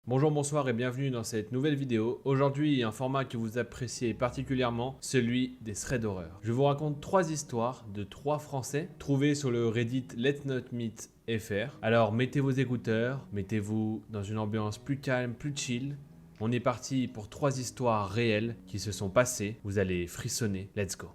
Bonjour, bonsoir et bienvenue dans cette nouvelle vidéo. Aujourd'hui, un format que vous appréciez particulièrement, celui des threads d'horreur. Je vous raconte 3 histoires de 3 Français trouvées sur le Reddit Let's Not Meet FR. Alors mettez vos écouteurs, mettez-vous dans une ambiance plus calme, plus chill. On est parti pour 3 histoires réelles qui se sont passées. Vous allez frissonner. Let's go.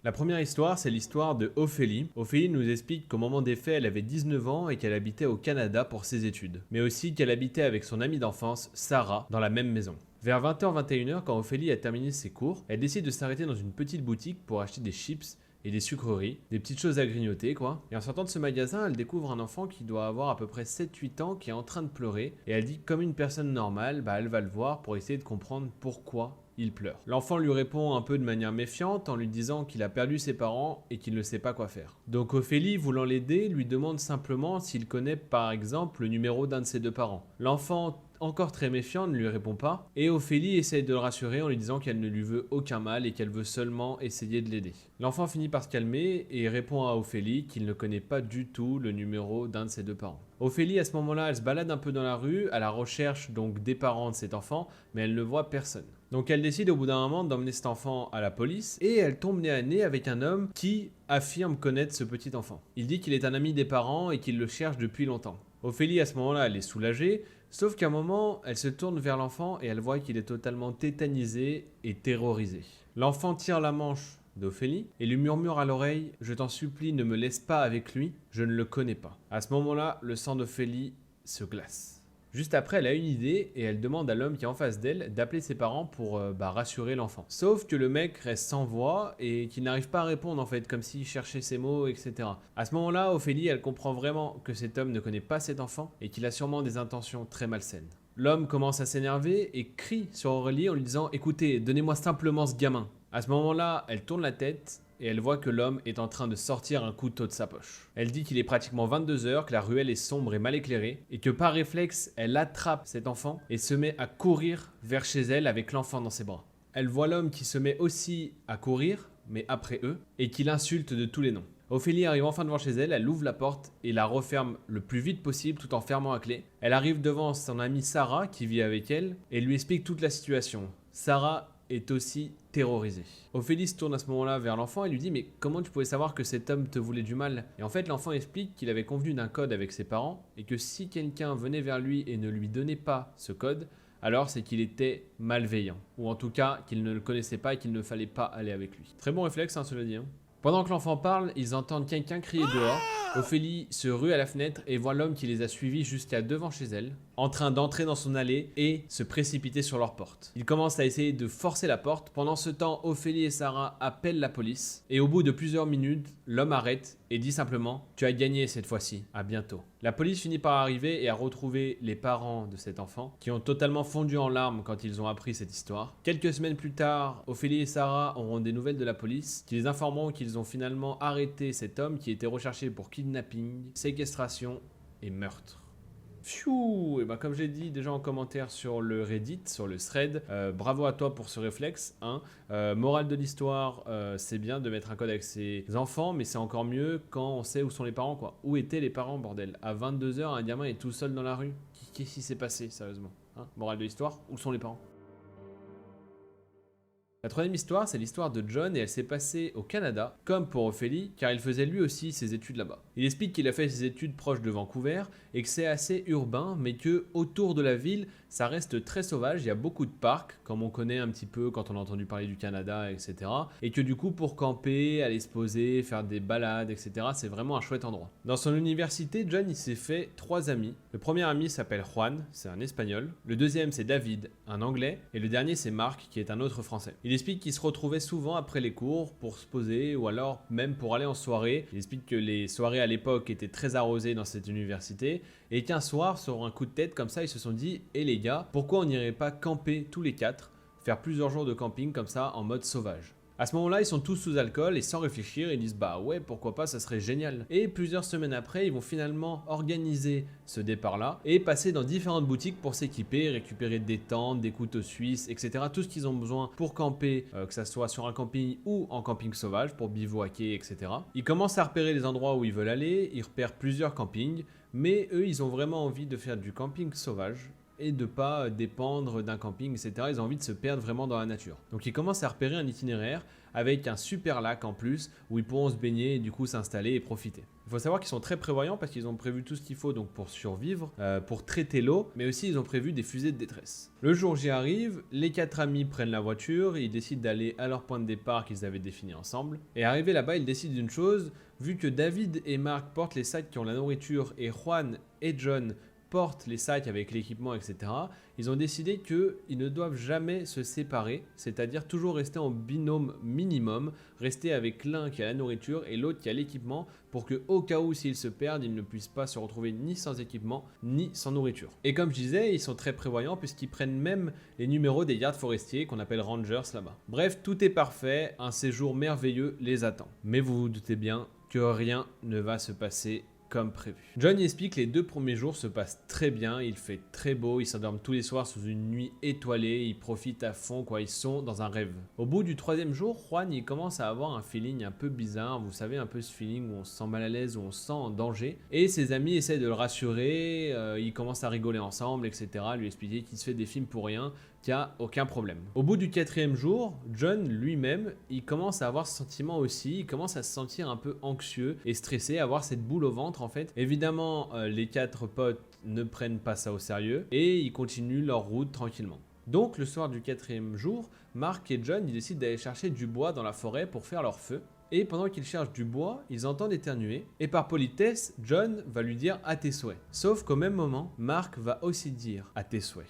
La première histoire, c'est l'histoire de Ophélie. Ophélie nous explique qu'au moment des faits, elle avait 19 ans et qu'elle habitait au Canada pour ses études. Mais aussi qu'elle habitait avec son amie d'enfance, Sarah, dans la même maison. Vers 20h-21h, quand Ophélie a terminé ses cours, elle décide de s'arrêter dans une petite boutique pour acheter des chips et des sucreries, des petites choses à grignoter quoi. Et en sortant de ce magasin, elle découvre un enfant qui doit avoir à peu près 7-8 ans qui est en train de pleurer. Et elle dit que comme une personne normale, elle va le voir pour essayer de comprendre pourquoi il pleure. L'enfant lui répond un peu de manière méfiante en lui disant qu'il a perdu ses parents et qu'il ne sait pas quoi faire. Donc Ophélie, voulant l'aider, lui demande simplement s'il connaît par exemple le numéro d'un de ses 2 parents. L'enfant, encore très méfiant, ne lui répond pas et Ophélie essaye de le rassurer en lui disant qu'elle ne lui veut aucun mal et qu'elle veut seulement essayer de l'aider. L'enfant finit par se calmer et répond à Ophélie qu'il ne connaît pas du tout le numéro d'un de ses 2 parents. Ophélie, à ce moment-là, elle se balade un peu dans la rue à la recherche donc des parents de cet enfant, mais elle ne voit personne. Donc elle décide au bout d'un moment d'emmener cet enfant à la police et elle tombe nez à nez avec un homme qui affirme connaître ce petit enfant. Il dit qu'il est un ami des parents et qu'il le cherche depuis longtemps. Ophélie, à ce moment-là, elle est soulagée, sauf qu'à un moment, elle se tourne vers l'enfant et elle voit qu'il est totalement tétanisé et terrorisé. L'enfant tire la manche d'Ophélie et lui murmure à l'oreille « Je t'en supplie, ne me laisse pas avec lui, je ne le connais pas ». À ce moment-là, le sang d'Ophélie se glace. Juste après, elle a une idée et elle demande à l'homme qui est en face d'elle d'appeler ses parents pour rassurer l'enfant. Sauf que le mec reste sans voix et qu'il n'arrive pas à répondre en fait, comme s'il cherchait ses mots, etc. À ce moment-là, Ophélie, elle comprend vraiment que cet homme ne connaît pas cet enfant et qu'il a sûrement des intentions très malsaines. L'homme commence à s'énerver et crie sur Aurélie en lui disant « Écoutez, donnez-moi simplement ce gamin ». À ce moment-là, elle tourne la tête et elle voit que l'homme est en train de sortir un couteau de sa poche. Elle dit qu'il est pratiquement 22h, que la ruelle est sombre et mal éclairée, et que par réflexe, elle attrape cet enfant et se met à courir vers chez elle avec l'enfant dans ses bras. Elle voit l'homme qui se met aussi à courir, mais après eux, et qui l'insulte de tous les noms. Ophélie arrive enfin devant chez elle, elle ouvre la porte et la referme le plus vite possible tout en fermant à clé. Elle arrive devant son amie Sarah qui vit avec elle et lui explique toute la situation. Sarah est aussi terrorisée. Ophélie se tourne à ce moment-là vers l'enfant et lui dit « Mais comment tu pouvais savoir que cet homme te voulait du mal ?» Et en fait, l'enfant explique qu'il avait convenu d'un code avec ses parents et que si quelqu'un venait vers lui et ne lui donnait pas ce code, alors c'est qu'il était malveillant. Ou en tout cas, qu'il ne le connaissait pas et qu'il ne fallait pas aller avec lui. Très bon réflexe, cela dit. Pendant que l'enfant parle, ils entendent quelqu'un crier dehors. Ophélie se rue à la fenêtre et voit l'homme qui les a suivis jusqu'à devant chez elle, en train d'entrer dans son allée et se précipiter sur leur porte. Il commence à essayer de forcer la porte. Pendant ce temps, Ophélie et Sarah appellent la police et au bout de plusieurs minutes, l'homme arrête et dit simplement « Tu as gagné cette fois-ci, à bientôt ». La police finit par arriver et à retrouver les parents de cet enfant qui ont totalement fondu en larmes quand ils ont appris cette histoire. Quelques semaines plus tard, Ophélie et Sarah auront des nouvelles de la police qui les informeront qu'ils ont finalement arrêté cet homme qui était recherché pour kidnapping, séquestration et meurtre. Pfiou. Et comme j'ai dit déjà en commentaire sur le Reddit, sur le thread, bravo à toi pour ce réflexe. Morale de l'histoire, c'est bien de mettre un code avec ses enfants, mais c'est encore mieux quand on sait où sont les parents, quoi. Où étaient les parents, bordel? À 22h, un gamin est tout seul dans la rue. Qu'est-ce qui s'est passé, sérieusement? Morale de l'histoire, où sont les parents? La troisième histoire, c'est l'histoire de John et elle s'est passée au Canada, comme pour Ophélie, car il faisait lui aussi ses études là-bas. Il explique qu'il a fait ses études proches de Vancouver et que c'est assez urbain, mais que autour de la ville, ça reste très sauvage, il y a beaucoup de parcs, comme on connaît un petit peu quand on a entendu parler du Canada, etc. Et que du coup, pour camper, aller se poser, faire des balades, etc., c'est vraiment un chouette endroit. Dans son université, John il s'est fait 3 amis. Le premier ami s'appelle Juan, c'est un espagnol. Le deuxième c'est David, un anglais. Et le dernier c'est Marc, qui est un autre français. Il explique qu'il se retrouvait souvent après les cours pour se poser ou alors même pour aller en soirée. Il explique que les soirées à l'époque étaient très arrosées dans cette université et qu'un soir, sur un coup de tête comme ça, ils se sont dit « Eh les gars, pourquoi on n'irait pas camper tous les 4, faire plusieurs jours de camping comme ça en mode sauvage ?» À ce moment-là, ils sont tous sous alcool et sans réfléchir, ils disent bah ouais, pourquoi pas, ça serait génial. Et plusieurs semaines après, ils vont finalement organiser ce départ-là et passer dans différentes boutiques pour s'équiper, récupérer des tentes, des couteaux suisses, etc. Tout ce qu'ils ont besoin pour camper, que ça soit sur un camping ou en camping sauvage, pour bivouaquer, etc. Ils commencent à repérer les endroits où ils veulent aller, ils repèrent plusieurs campings, mais eux, ils ont vraiment envie de faire du camping sauvage et de pas dépendre d'un camping, etc. Ils ont envie de se perdre vraiment dans la nature. Donc ils commencent à repérer un itinéraire avec un super lac en plus où ils pourront se baigner et du coup s'installer et profiter. Il faut savoir qu'ils sont très prévoyants parce qu'ils ont prévu tout ce qu'il faut donc pour survivre, pour traiter l'eau, mais aussi ils ont prévu des fusées de détresse. Le jour J arrive, les 4 amis prennent la voiture, ils décident d'aller à leur point de départ qu'ils avaient défini ensemble. Et arrivé là-bas, ils décident d'une chose, vu que David et Marc portent les sacs qui ont la nourriture et Juan et John portent les sacs avec l'équipement, etc., ils ont décidé qu'ils ne doivent jamais se séparer, c'est-à-dire toujours rester en binôme minimum, rester avec l'un qui a la nourriture et l'autre qui a l'équipement, pour que au cas où s'ils se perdent, ils ne puissent pas se retrouver ni sans équipement, ni sans nourriture. Et comme je disais, ils sont très prévoyants puisqu'ils prennent même les numéros des gardes forestiers qu'on appelle rangers là-bas. Bref, tout est parfait, un séjour merveilleux les attend. Mais vous vous doutez bien que rien ne va se passer comme prévu. John y explique que les 2 premiers jours se passent très bien, il fait très beau, ils s'endorment tous les soirs sous une nuit étoilée, ils profitent à fond, quoi, ils sont dans un rêve. Au bout du 3e jour, Juan il commence à avoir un feeling un peu bizarre, vous savez, un peu ce feeling où on se sent mal à l'aise, où on se sent en danger, et ses amis essaient de le rassurer, ils commencent à rigoler ensemble, etc., lui expliquer qu'il se fait des films pour rien, qu'il n'y a aucun problème. Au bout du 4e jour, John lui-même, il commence à avoir ce sentiment aussi, il commence à se sentir un peu anxieux et stressé, à avoir cette boule au ventre en fait. Évidemment, les 4 potes ne prennent pas ça au sérieux et ils continuent leur route tranquillement. Donc le soir du 4e jour, Mark et John ils décident d'aller chercher du bois dans la forêt pour faire leur feu. Et pendant qu'ils cherchent du bois, ils entendent éternuer. Et par politesse, John va lui dire à tes souhaits. Sauf qu'au même moment, Mark va aussi dire à tes souhaits.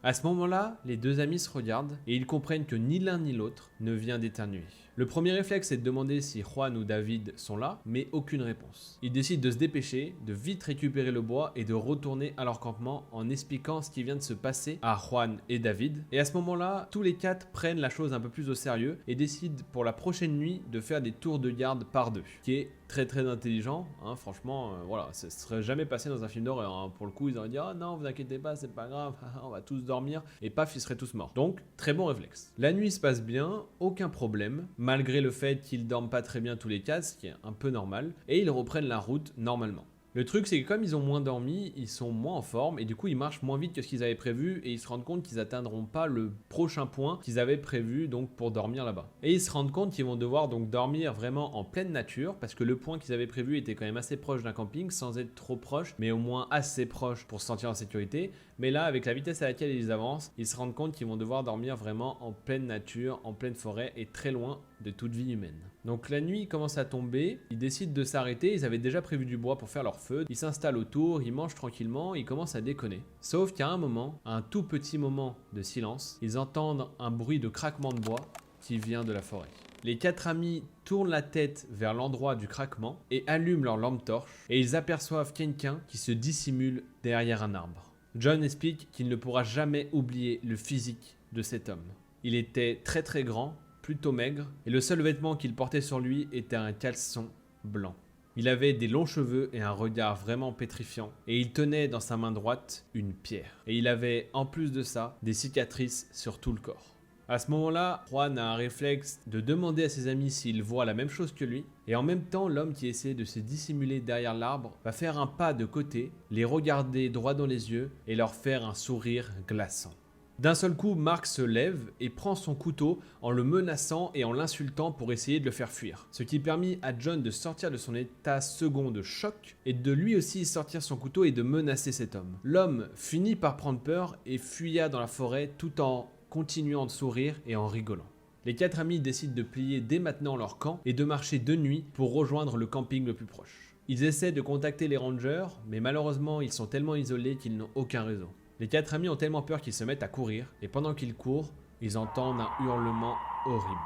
À ce moment-là, les 2 amis se regardent et ils comprennent que ni l'un ni l'autre ne vient d'éternuer. Le premier réflexe est de demander si Juan ou David sont là, mais aucune réponse. Ils décident de se dépêcher, de vite récupérer le bois et de retourner à leur campement en expliquant ce qui vient de se passer à Juan et David. Et à ce moment-là, tous les 4 prennent la chose un peu plus au sérieux et décident pour la prochaine nuit de faire des tours de garde par 2, qui est très intelligent, hein, franchement, voilà, ça serait jamais passé dans un film d'horreur, hein. Pour le coup, ils auraient dit « Ah non, vous inquiétez pas, c'est pas grave, on va tous dormir », et paf, ils seraient tous morts. Donc, très bon réflexe. La nuit se passe bien, aucun problème, malgré le fait qu'ils dorment pas très bien tous les 4, ce qui est un peu normal, et ils reprennent la route normalement. Le truc, c'est que comme ils ont moins dormi, ils sont moins en forme et du coup, ils marchent moins vite que ce qu'ils avaient prévu et ils se rendent compte qu'ils atteindront pas le prochain point qu'ils avaient prévu donc pour dormir là-bas. Et ils se rendent compte qu'ils vont devoir donc dormir vraiment en pleine nature parce que le point qu'ils avaient prévu était quand même assez proche d'un camping sans être trop proche, mais au moins assez proche pour se sentir en sécurité. Mais là, avec la vitesse à laquelle ils avancent, ils se rendent compte qu'ils vont devoir dormir vraiment en pleine nature, en pleine forêt et très loin de toute vie humaine. Donc la nuit commence à tomber, ils décident de s'arrêter, ils avaient déjà prévu du bois pour faire leur feu, ils s'installent autour, ils mangent tranquillement, ils commencent à déconner. Sauf qu'à un moment, à un tout petit moment de silence, ils entendent un bruit de craquement de bois qui vient de la forêt. Les 4 amis tournent la tête vers l'endroit du craquement et allument leur lampe torche et ils aperçoivent quelqu'un qui se dissimule derrière un arbre. John explique qu'il ne pourra jamais oublier le physique de cet homme. Il était très grand, plutôt maigre, et le seul vêtement qu'il portait sur lui était un caleçon blanc. Il avait des longs cheveux et un regard vraiment pétrifiant, et il tenait dans sa main droite une pierre. Et il avait, en plus de ça, des cicatrices sur tout le corps. À ce moment-là, Juan a un réflexe de demander à ses amis s'ils voient la même chose que lui, et en même temps, l'homme qui essaie de se dissimuler derrière l'arbre va faire un pas de côté, les regarder droit dans les yeux et leur faire un sourire glaçant. D'un seul coup, Mark se lève et prend son couteau en le menaçant et en l'insultant pour essayer de le faire fuir. Ce qui permit à John de sortir de son état second de choc et de lui aussi sortir son couteau et de menacer cet homme. L'homme finit par prendre peur et fuya dans la forêt tout en continuant de sourire et en rigolant. Les 4 amis décident de plier dès maintenant leur camp et de marcher de nuit pour rejoindre le camping le plus proche. Ils essaient de contacter les rangers, mais malheureusement ils sont tellement isolés qu'ils n'ont aucun réseau. Les 4 amis ont tellement peur qu'ils se mettent à courir, et pendant qu'ils courent, ils entendent un hurlement horrible,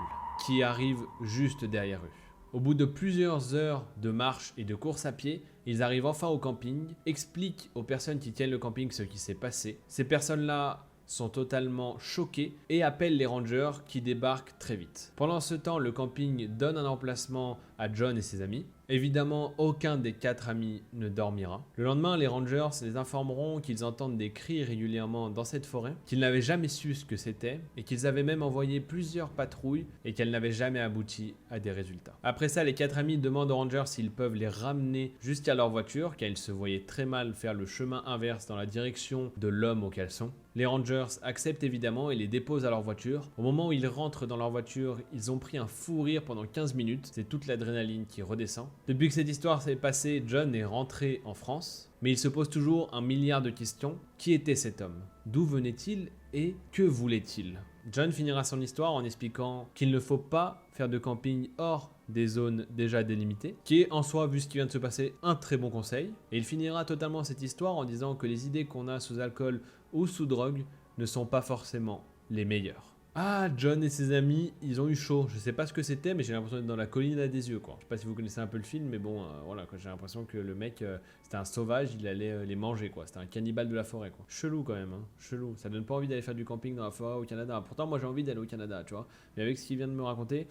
qui arrive juste derrière eux. Au bout de plusieurs heures de marche et de course à pied, ils arrivent enfin au camping, expliquent aux personnes qui tiennent le camping ce qui s'est passé. Ces personnes-là sont totalement choqués et appellent les rangers qui débarquent très vite. Pendant ce temps, le camping donne un emplacement à John et ses amis. Évidemment, aucun des 4 amis ne dormira. Le lendemain, les rangers les informeront qu'ils entendent des cris régulièrement dans cette forêt, qu'ils n'avaient jamais su ce que c'était et qu'ils avaient même envoyé plusieurs patrouilles et qu'elles n'avaient jamais abouti à des résultats. Après ça, les 4 amis demandent aux rangers s'ils peuvent les ramener jusqu'à leur voiture car ils se voyaient très mal faire le chemin inverse dans la direction de l'homme au caleçon. Les rangers acceptent évidemment et les déposent à leur voiture. Au moment où ils rentrent dans leur voiture, ils ont pris un fou rire pendant 15 minutes. C'est toute l'adrénaline qui redescend. Depuis que cette histoire s'est passée, John est rentré en France. Mais il se pose toujours 1 milliard de questions. Qui était cet homme? D'où venait-il et que voulait-il? John finira son histoire en expliquant qu'il ne faut pas faire de camping hors des zones déjà délimitées, qui est en soi, vu ce qui vient de se passer, un très bon conseil. Et il finira totalement cette histoire en disant que les idées qu'on a sous alcool ou sous drogue ne sont pas forcément les meilleures. Ah, John et ses amis, ils ont eu chaud. Je sais pas ce que c'était, mais j'ai l'impression d'être dans la colline à des yeux, quoi. Je sais pas si vous connaissez un peu le film, mais bon, voilà, quoi. J'ai l'impression que le mec, c'était un sauvage, il allait les manger, quoi. C'était un cannibale de la forêt, quoi. Chelou quand même, hein. Chelou. Ça donne pas envie d'aller faire du camping dans la forêt au Canada. Pourtant, moi, j'ai envie d'aller au Canada, tu vois. Mais avec ce qu'il vient de me raconter,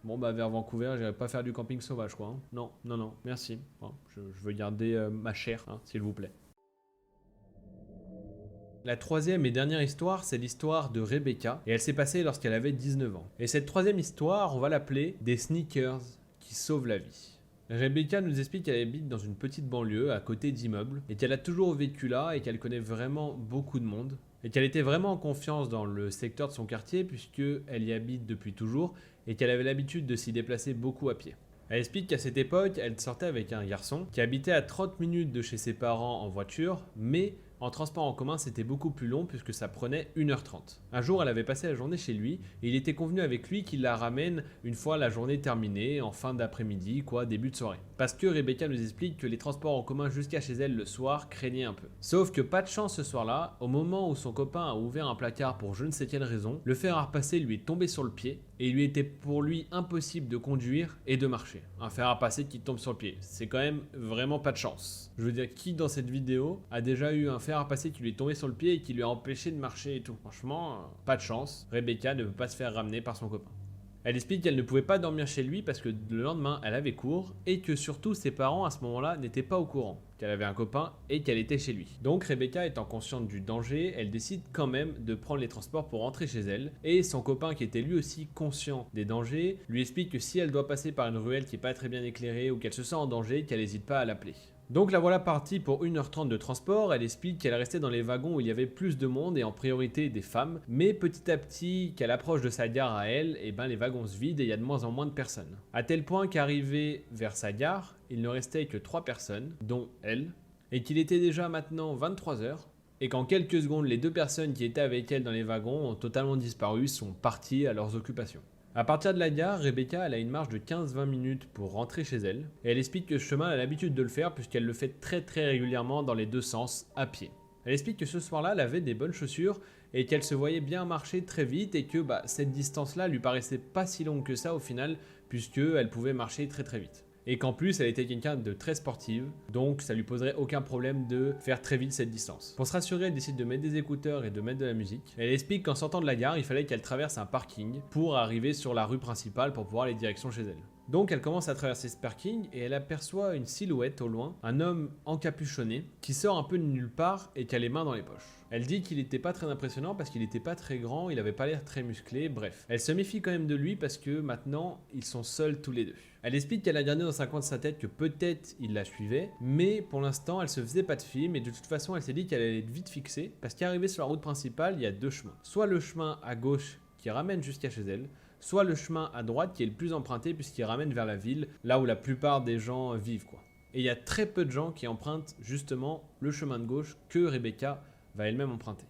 bon, bah, vers Vancouver, j'irai pas faire du camping sauvage, quoi. Hein. Non, non, non, merci. Bon, je veux garder ma chair, hein, s'il vous plaît. La troisième et dernière histoire, c'est l'histoire de Rebecca, et elle s'est passée lorsqu'elle avait 19 ans. Et cette troisième histoire, on va l'appeler des sneakers qui sauvent la vie. Rebecca nous explique qu'elle habite dans une petite banlieue à côté d'immeubles, et qu'elle a toujours vécu là, et qu'elle connaît vraiment beaucoup de monde, et qu'elle était vraiment en confiance dans le secteur de son quartier, puisqu'elle y habite depuis toujours, et qu'elle avait l'habitude de s'y déplacer beaucoup à pied. Elle explique qu'à cette époque, elle sortait avec un garçon qui habitait à 30 minutes de chez ses parents en voiture, mais en transport en commun, c'était beaucoup plus long puisque ça prenait 1h30. Un jour, elle avait passé la journée chez lui et il était convenu avec lui qu'il la ramène une fois la journée terminée, en fin d'après-midi, début de soirée. Parce que Rebecca nous explique que les transports en commun jusqu'à chez elle le soir craignaient un peu. Sauf que pas de chance ce soir-là, au moment où son copain a ouvert un placard pour je ne sais quelle raison, le fer à repasser lui est tombé sur le pied et il lui était pour lui impossible de conduire et de marcher. Un fer à repasser qui tombe sur le pied, c'est quand même vraiment pas de chance. Je veux dire, qui dans cette vidéo a déjà eu un fer à repasser qui lui est tombé sur le pied et qui lui a empêché de marcher et tout? Franchement, pas de chance. Rebecca ne veut pas se faire ramener par son copain. Elle explique qu'elle ne pouvait pas dormir chez lui parce que le lendemain, elle avait cours et que surtout ses parents à ce moment-là n'étaient pas au courant qu'elle avait un copain et qu'elle était chez lui. Donc Rebecca étant consciente du danger, elle décide quand même de prendre les transports pour rentrer chez elle et son copain qui était lui aussi conscient des dangers lui explique que si elle doit passer par une ruelle qui n'est pas très bien éclairée ou qu'elle se sent en danger, qu'elle n'hésite pas à l'appeler. Donc la voilà partie pour 1h30 de transport, elle explique qu'elle restait dans les wagons où il y avait plus de monde et en priorité des femmes, mais petit à petit qu'elle approche de sa gare à elle, et les wagons se vident et il y a de moins en moins de personnes. À tel point qu'arrivée vers sa gare, il ne restait que 3 personnes, dont elle, et qu'il était déjà maintenant 23h, et qu'en quelques secondes les 2 personnes qui étaient avec elle dans les wagons ont totalement disparu, sont parties à leurs occupations. À partir de la gare, Rebecca elle a une marche de 15-20 minutes pour rentrer chez elle, et elle explique que ce chemin elle a l'habitude de le faire puisqu'elle le fait très régulièrement dans les 2 sens, à pied. Elle explique que ce soir-là, elle avait des bonnes chaussures et qu'elle se voyait bien marcher très vite et que cette distance-là lui paraissait pas si longue que ça au final puisqu'elle pouvait marcher très vite. Et qu'en plus, elle était quelqu'un de très sportive, donc ça lui poserait aucun problème de faire très vite cette distance. Pour se rassurer, elle décide de mettre des écouteurs et de mettre de la musique. Elle explique qu'en sortant de la gare, il fallait qu'elle traverse un parking pour arriver sur la rue principale pour pouvoir aller direction chez elle. Donc elle commence à traverser ce parking et elle aperçoit une silhouette au loin, un homme encapuchonné qui sort un peu de nulle part et qui a les mains dans les poches. Elle dit qu'il n'était pas très impressionnant parce qu'il n'était pas très grand, il avait pas l'air très musclé, bref. Elle se méfie quand même de lui parce que maintenant ils sont seuls tous les deux. Elle explique qu'elle a gardé dans un coin de sa tête que peut-être il la suivait, mais pour l'instant elle se faisait pas de film et de toute façon elle s'est dit qu'elle allait être vite fixée parce qu'arrivée sur la route principale il y a 2 chemins. Soit le chemin à gauche qui ramène jusqu'à chez elle, soit le chemin à droite qui est le plus emprunté puisqu'il ramène vers la ville, là où la plupart des gens vivent Et il y a très peu de gens qui empruntent justement le chemin de gauche que Rebecca va elle-même emprunter.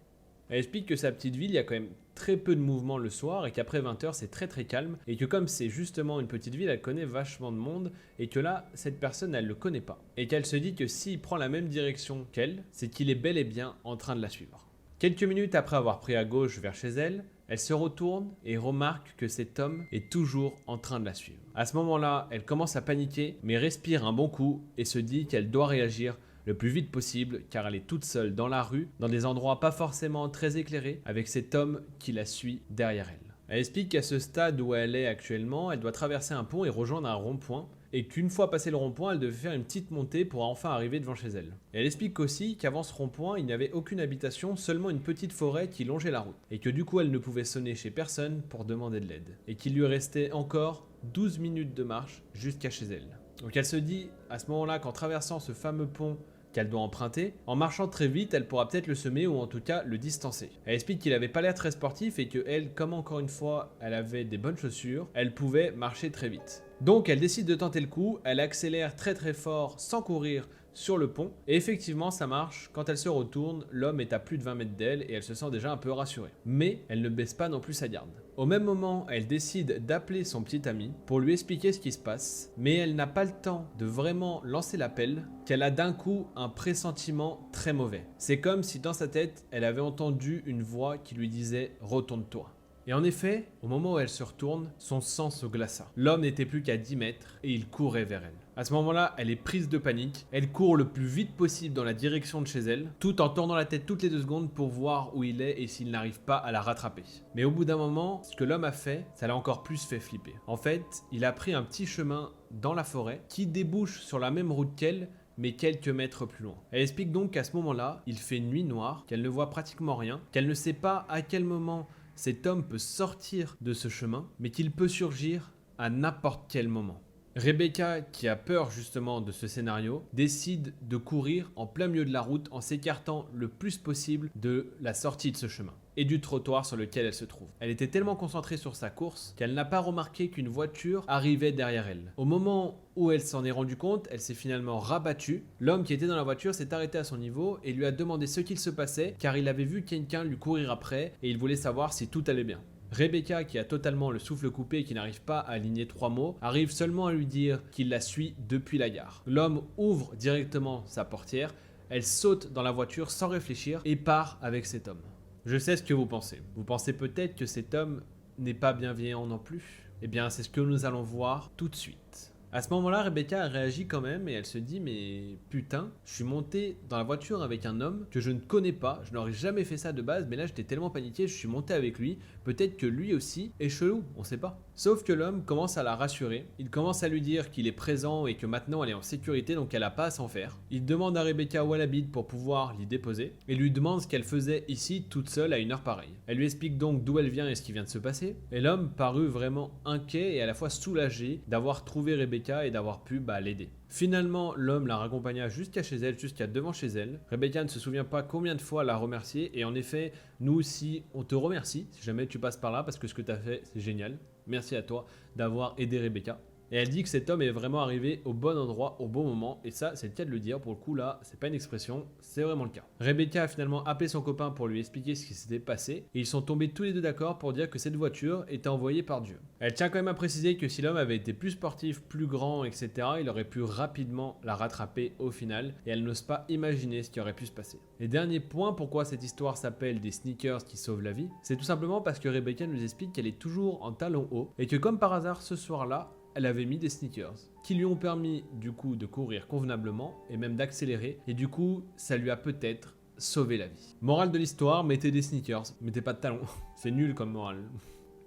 Elle explique que sa petite ville, il y a quand même très peu de mouvement le soir et qu'après 20h c'est très calme et que comme c'est justement une petite ville, elle connaît vachement de monde et que là, cette personne, elle le connaît pas. Et qu'elle se dit que s'il prend la même direction qu'elle, c'est qu'il est bel et bien en train de la suivre. Quelques minutes après avoir pris à gauche vers chez elle, elle se retourne et remarque que cet homme est toujours en train de la suivre. À ce moment-là, elle commence à paniquer, mais respire un bon coup et se dit qu'elle doit réagir le plus vite possible car elle est toute seule dans la rue, dans des endroits pas forcément très éclairés, avec cet homme qui la suit derrière elle. Elle explique qu'à ce stade où elle est actuellement, elle doit traverser un pont et rejoindre un rond-point, et qu'une fois passé le rond-point, elle devait faire une petite montée pour enfin arriver devant chez elle. Et elle explique aussi qu'avant ce rond-point, il n'y avait aucune habitation, seulement une petite forêt qui longeait la route, et que du coup elle ne pouvait sonner chez personne pour demander de l'aide, et qu'il lui restait encore 12 minutes de marche jusqu'à chez elle. Donc elle se dit à ce moment-là qu'en traversant ce fameux pont qu'elle doit emprunter, en marchant très vite, elle pourra peut-être le semer ou en tout cas le distancer. Elle explique qu'il avait pas l'air très sportif et que elle, comme encore une fois, elle avait des bonnes chaussures, elle pouvait marcher très vite. Donc elle décide de tenter le coup, elle accélère très très fort sans courir sur le pont, et effectivement ça marche, quand elle se retourne, l'homme est à plus de 20 mètres d'elle et elle se sent déjà un peu rassurée. Mais elle ne baisse pas non plus sa garde. Au même moment, elle décide d'appeler son petit ami pour lui expliquer ce qui se passe, mais elle n'a pas le temps de vraiment lancer l'appel qu'elle a d'un coup un pressentiment très mauvais. C'est comme si dans sa tête, elle avait entendu une voix qui lui disait « retourne-toi ». Et en effet, au moment où elle se retourne, son sang se glaça. L'homme n'était plus qu'à 10 mètres et il courait vers elle. À ce moment-là, elle est prise de panique, elle court le plus vite possible dans la direction de chez elle, tout en tournant la tête toutes les 2 secondes pour voir où il est et s'il n'arrive pas à la rattraper. Mais au bout d'un moment, ce que l'homme a fait, ça l'a encore plus fait flipper. En fait, il a pris un petit chemin dans la forêt qui débouche sur la même route qu'elle, mais quelques mètres plus loin. Elle explique donc qu'à ce moment-là, il fait nuit noire, qu'elle ne voit pratiquement rien, qu'elle ne sait pas à quel moment cet homme peut sortir de ce chemin, mais qu'il peut surgir à n'importe quel moment. Rebecca, qui a peur justement de ce scénario, décide de courir en plein milieu de la route en s'écartant le plus possible de la sortie de ce chemin et du trottoir sur lequel elle se trouve. Elle était tellement concentrée sur sa course qu'elle n'a pas remarqué qu'une voiture arrivait derrière elle. Au moment où elle s'en est rendu compte, elle s'est finalement rabattue. L'homme qui était dans la voiture s'est arrêté à son niveau et lui a demandé ce qu'il se passait car il avait vu quelqu'un lui courir après et il voulait savoir si tout allait bien. Rebecca, qui a totalement le souffle coupé et qui n'arrive pas à aligner 3 mots, arrive seulement à lui dire qu'il la suit depuis la gare. L'homme ouvre directement sa portière, elle saute dans la voiture sans réfléchir et part avec cet homme. Je sais ce que vous pensez. Vous pensez peut-être que cet homme n'est pas bienveillant non plus. Eh bien, c'est ce que nous allons voir tout de suite. À ce moment-là, Rebecca réagit quand même et elle se dit « Mais putain, je suis monté dans la voiture avec un homme que je ne connais pas, je n'aurais jamais fait ça de base, mais là j'étais tellement paniqué, je suis monté avec lui, peut-être que lui aussi est chelou, on sait pas. » Sauf que l'homme commence à la rassurer, il commence à lui dire qu'il est présent et que maintenant elle est en sécurité donc elle n'a pas à s'en faire. Il demande à Rebecca où elle habite pour pouvoir l'y déposer et lui demande ce qu'elle faisait ici toute seule à une heure pareille. Elle lui explique donc d'où elle vient et ce qui vient de se passer et l'homme parut vraiment inquiet et à la fois soulagé d'avoir trouvé Rebecca et d'avoir pu l'aider. Finalement, l'homme la raccompagna jusqu'à chez elle, jusqu'à devant chez elle. Rebecca ne se souvient pas combien de fois elle l'a remercié et en effet, nous aussi, on te remercie si jamais tu passes par là parce que ce que tu as fait, c'est génial. Merci à toi d'avoir aidé Rebecca. Et elle dit que cet homme est vraiment arrivé au bon endroit, au bon moment. Et ça, c'est le cas de le dire. Pour le coup, là, c'est pas une expression, c'est vraiment le cas. Rebecca a finalement appelé son copain pour lui expliquer ce qui s'était passé. Et ils sont tombés tous les deux d'accord pour dire que cette voiture était envoyée par Dieu. Elle tient quand même à préciser que si l'homme avait été plus sportif, plus grand, etc., il aurait pu rapidement la rattraper au final. Et elle n'ose pas imaginer ce qui aurait pu se passer. Et dernier point, pourquoi cette histoire s'appelle des sneakers qui sauvent la vie, c'est tout simplement parce que Rebecca nous explique qu'elle est toujours en talons hauts. Et que comme par hasard, ce soir-là, elle avait mis des sneakers qui lui ont permis du coup de courir convenablement et même d'accélérer et du coup ça lui a peut-être sauvé la vie. Morale de l'histoire, mettez des sneakers, mettez pas de talons. C'est nul comme morale,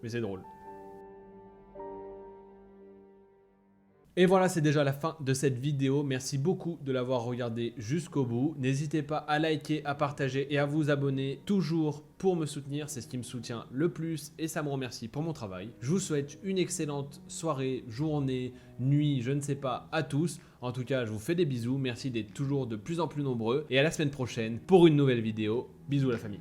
mais c'est drôle. Et voilà, c'est déjà la fin de cette vidéo. Merci beaucoup de l'avoir regardé jusqu'au bout. N'hésitez pas à liker, à partager et à vous abonner toujours pour me soutenir. C'est ce qui me soutient le plus et ça me remercie pour mon travail. Je vous souhaite une excellente soirée, journée, nuit, je ne sais pas, à tous. En tout cas, je vous fais des bisous. Merci d'être toujours de plus en plus nombreux. Et à la semaine prochaine pour une nouvelle vidéo. Bisous la famille.